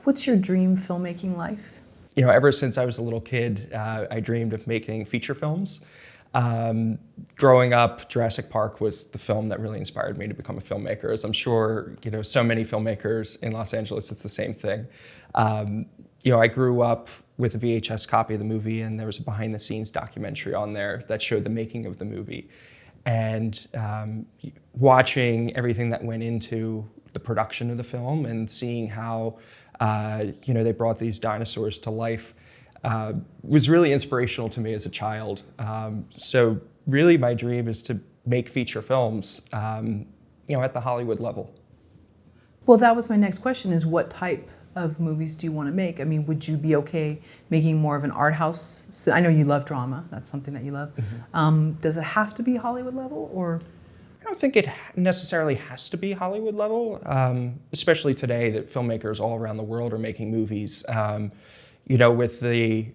What's your dream filmmaking life? You know, ever since I was a little kid, I dreamed of making feature films. Growing up, Jurassic Park was the film that really inspired me to become a filmmaker. As I'm sure, you know, so many filmmakers in Los Angeles, it's the same thing. You know, I grew up with a VHS copy of the movie, and there was a behind-the-scenes documentary on there that showed the making of the movie. And watching everything that went into the production of the film and seeing how you know, they brought these dinosaurs to life was really inspirational to me as a child. So really my dream is to make feature films, you know, at the Hollywood level. Well, that was my next question, is what type of movies do you want to make? I mean, would you be okay making more of an art house? So I know you love drama. That's something that you love. Mm-hmm. Does it have to be Hollywood level, or? I don't think it necessarily has to be Hollywood level, especially today that filmmakers all around the world are making movies. You know, with the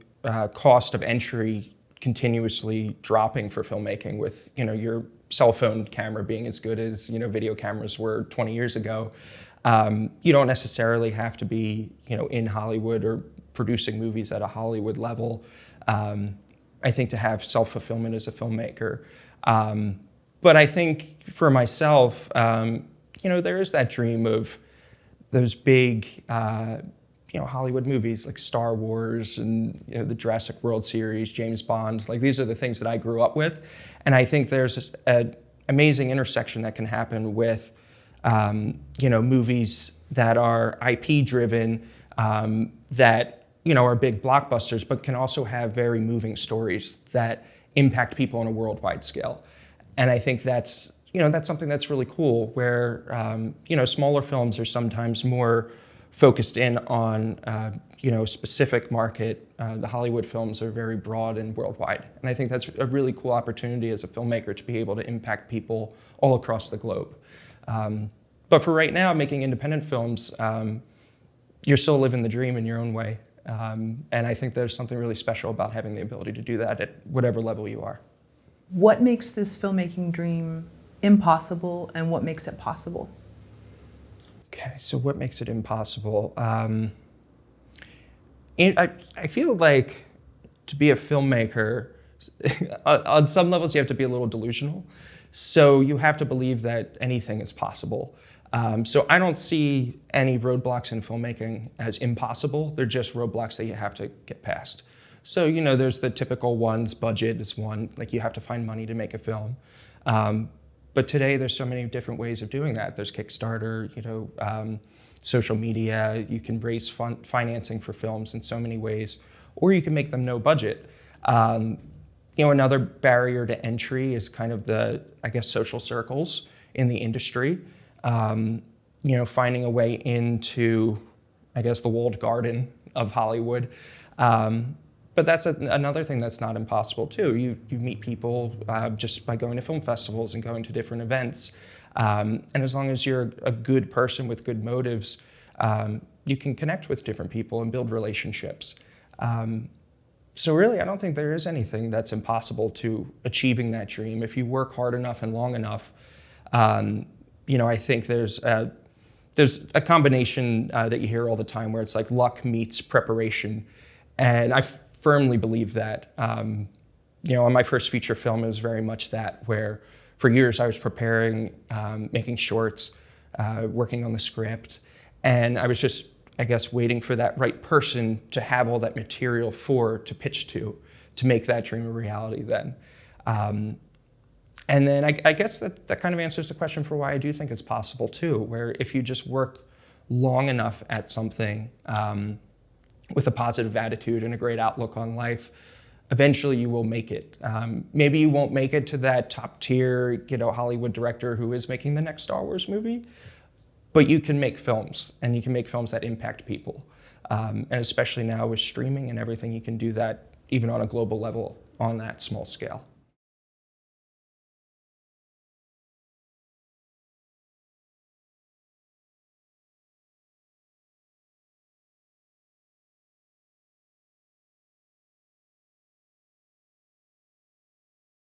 cost of entry continuously dropping for filmmaking, with, you know, your cell phone camera being as good as, you know, video cameras were 20 years ago, you don't necessarily have to be, you know, in Hollywood or producing movies at a Hollywood level, I think, to have self-fulfillment as a filmmaker. But I think for myself, you know, there is that dream of those big, you know, Hollywood movies like Star Wars and, you know, the Jurassic World series, James Bond. Like, these are the things that I grew up with. And I think there's an amazing intersection that can happen with, you know, movies that are IP driven, that, you know, are big blockbusters, but can also have very moving stories that impact people on a worldwide scale. And I think that's, you know, that's something that's really cool, where, you know, smaller films are sometimes more focused in on, you know, specific market. The Hollywood films are very broad and worldwide. And I think that's a really cool opportunity as a filmmaker to be able to impact people all across the globe. But for right now, making independent films, you're still living the dream in your own way. And I think there's something really special about having the ability to do that at whatever level you are. What makes this filmmaking dream impossible, and what makes it possible? Okay, so what makes it impossible? I feel like to be a filmmaker, on some levels you have to be a little delusional. So you have to believe that anything is possible. So I don't see any roadblocks in filmmaking as impossible. They're just roadblocks that you have to get past. So, you know, there's the typical ones. Budget is one, like you have to find money to make a film. But today there's so many different ways of doing that. There's Kickstarter, you know, social media. You can raise financing for films in so many ways, or you can make them no budget. You know, another barrier to entry is kind of the, I guess, social circles in the industry. You know, finding a way into, I guess, the walled garden of Hollywood. But that's another thing that's not impossible too. You meet people just by going to film festivals and going to different events. And as long as you're a good person with good motives, you can connect with different people and build relationships. So really, I don't think there is anything that's impossible to achieving that dream. If you work hard enough and long enough, you know, I think there's a combination that you hear all the time where it's like luck meets preparation. And I firmly believe that. You know, on my first feature film, it was very much that, where for years I was preparing, making shorts, working on the script, and I was just, I guess, waiting for that right person to have all that material to pitch to make that dream a reality then. And then I guess that kind of answers the question for why I do think it's possible too, where if you just work long enough at something, with a positive attitude and a great outlook on life, eventually you will make it. Maybe you won't make it to that top tier, you know, Hollywood director who is making the next Star Wars movie, but you can make films, and you can make films that impact people. And especially now with streaming and everything, you can do that even on a global level on that small scale.